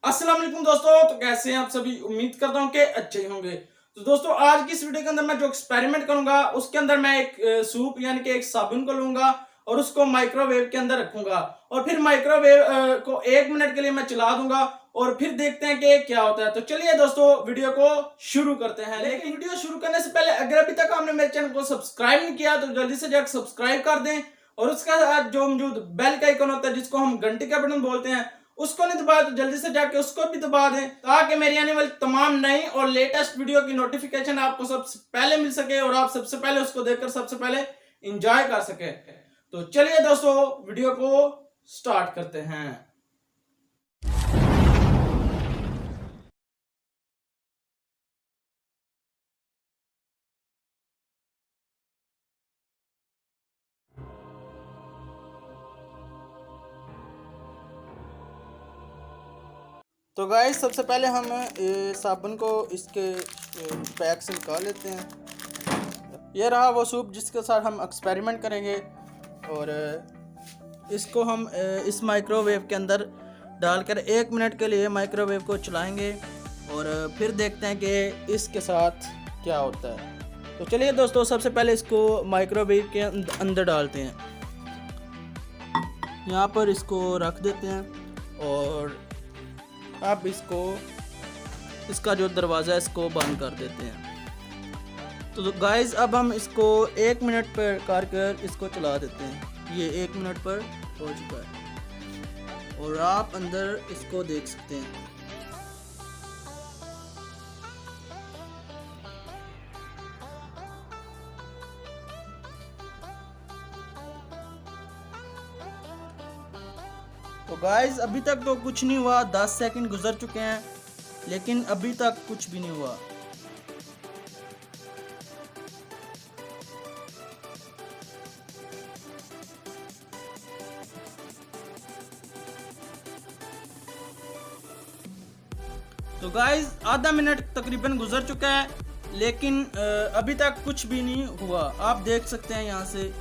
अस्सलाम वालेकुम दोस्तों। तो कैसे हैं आप सभी? उम्मीद करता हूं कि अच्छे ही होंगे। तो दोस्तों आज की इस वीडियो के अंदर मैं जो एक्सपेरिमेंट करूंगा उसके अंदर मैं एक सूप यानी कि एक साबुन को लूंगा और उसको माइक्रोवेव के अंदर रखूंगा और फिर माइक्रोवेव को 1 मिनट के लिए मैं चला दूंगा और फिर देखते हैं कि क्या होता है। तो चलिए दोस्तों वीडियो को शुरू करते हैं। लेकिन वीडियो शुरू करने से पहले अगर अभी तक आपने मेरे चैनल को सब्सक्राइब नहीं किया तो जल्दी से जाकर सब्सक्राइब कर दें और उसका साथ जो मौजूद बेल का आइकन होता है जिसको हम घंटी का बटन बोलते हैं उसको नहीं दबाया तो जल्दी से जाके उसको भी दबा दें ताकि मेरी आने वाली तमाम नई और लेटेस्ट वीडियो की नोटिफिकेशन आपको सबसे पहले मिल सके और आप सबसे पहले उसको देखकर सबसे पहले एंजॉय कर सके। तो चलिए दोस्तों वीडियो को स्टार्ट करते हैं। तो गाइस सबसे पहले हम साबुन को इसके पैक से निकाल लेते हैं। ये रहा वो सूप जिसके साथ हम एक्सपेरिमेंट करेंगे और इसको हम इस माइक्रोवेव के अंदर डालकर 1 मिनट के लिए माइक्रोवेव को चलाएंगे और फिर देखते हैं कि इसके साथ क्या होता है। तो चलिए दोस्तों सबसे पहले इसको माइक्रोवेव के अंदर डालते हैं। यहाँ पर इसको रख देते हैं और अब इसका जो दरवाज़ा है इसको बंद कर देते हैं। तो गाइस अब हम इसको 1 मिनट पर कर इसको चला देते हैं। ये 1 मिनट पर हो चुका है और आप अंदर इसको देख सकते हैं। तो गाइस अभी तक तो कुछ नहीं हुआ, 10 सेकंड गुजर चुके हैं लेकिन अभी तक कुछ भी नहीं हुआ। तो गाइस आधा मिनट तकरीबन गुजर चुका है लेकिन अभी तक कुछ भी नहीं हुआ। आप देख सकते हैं यहाँ से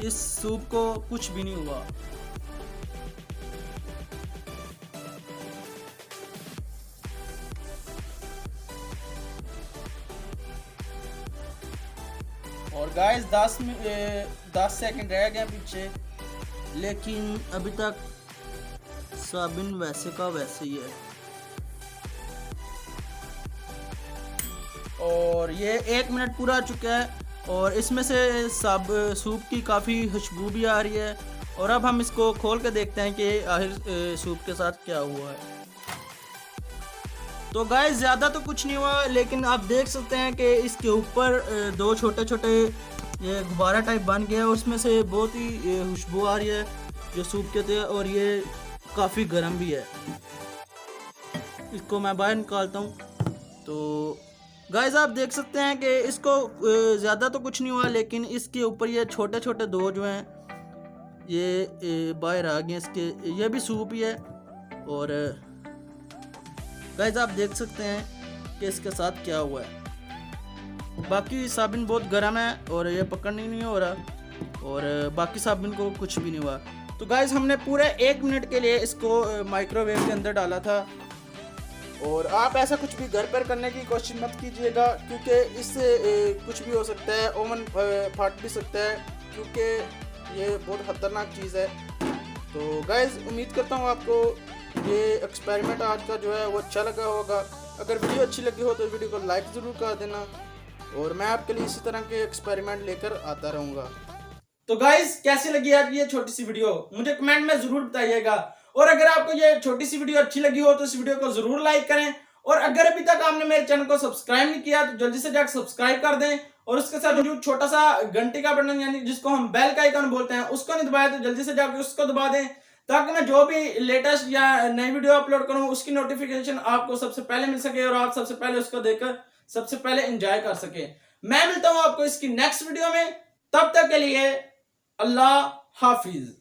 इस सूप को कुछ भी नहीं हुआ। और गाइस 10 सेकंड रह गए पीछे लेकिन अभी तक साबुन वैसे का वैसे ही है और ये 1 मिनट पूरा आ चुका है और इसमें से सूप की काफ़ी खुशबू भी आ रही है। और अब हम इसको खोल के देखते हैं कि आखिर सूप के साथ क्या हुआ है। तो गाइस ज़्यादा तो कुछ नहीं हुआ लेकिन आप देख सकते हैं कि इसके ऊपर दो छोटे छोटे ये गुब्बारा टाइप बन गया है और उसमें से बहुत ही खुशबू आ रही है जो सूप कहते हैं और ये काफ़ी गर्म भी है। इसको मैं बाहर निकालता हूँ। तो गाइस आप देख सकते हैं कि इसको ज़्यादा तो कुछ नहीं हुआ लेकिन इसके ऊपर ये छोटे छोटे दो जो हैं ये बाहर आ गए। इसके ये भी सूप ही है और गाइस आप देख सकते हैं कि इसके साथ क्या हुआ है। बाकी साबुन बहुत गर्म है और ये पकड़ने नहीं हो रहा और बाकी साबुन को कुछ भी नहीं हुआ। तो गाइस हमने पूरे 1 मिनट के लिए इसको माइक्रोवेव के अंदर डाला था और आप ऐसा कुछ भी घर पर करने की कोशिश मत कीजिएगा क्योंकि इससे कुछ भी हो सकता है। ओवन फट भी सकता है क्योंकि ये बहुत ख़तरनाक चीज़ है। तो गाइस उम्मीद करता हूँ आपको ये एक्सपेरिमेंट आज का जो है वो अच्छा लगा होगा। अगर वीडियो अच्छी लगी हो तो वीडियो को लाइक ज़रूर कर देना और मैं आपके लिए इसी तरह के एक्सपेरिमेंट लेकर आता रहूँगा। तो गाइस कैसी लगी आज ये छोटी सी वीडियो मुझे कमेंट में ज़रूर बताइएगा और अगर आपको ये छोटी सी वीडियो अच्छी लगी हो तो इस वीडियो को ज़रूर लाइक करें और अगर अभी तक आपने मेरे चैनल को सब्सक्राइब नहीं किया तो जल्दी से जाकर सब्सक्राइब कर दें और उसके साथ जो छोटा सा घंटी का बटन यानी जिसको हम बेल का आइकन बोलते हैं उसको नहीं दबाया तो जल्दी से जाकर उसको दबा दें ताकि मैं जो भी लेटेस्ट या नई वीडियो अपलोड करूं उसकी नोटिफिकेशन आपको सबसे पहले मिल सके और आप सबसे पहले उसको देखकर सबसे पहले एंजॉय कर सके। मैं मिलता हूं आपको इसकी नेक्स्ट वीडियो में, तब तक के लिए अल्लाह हाफिज।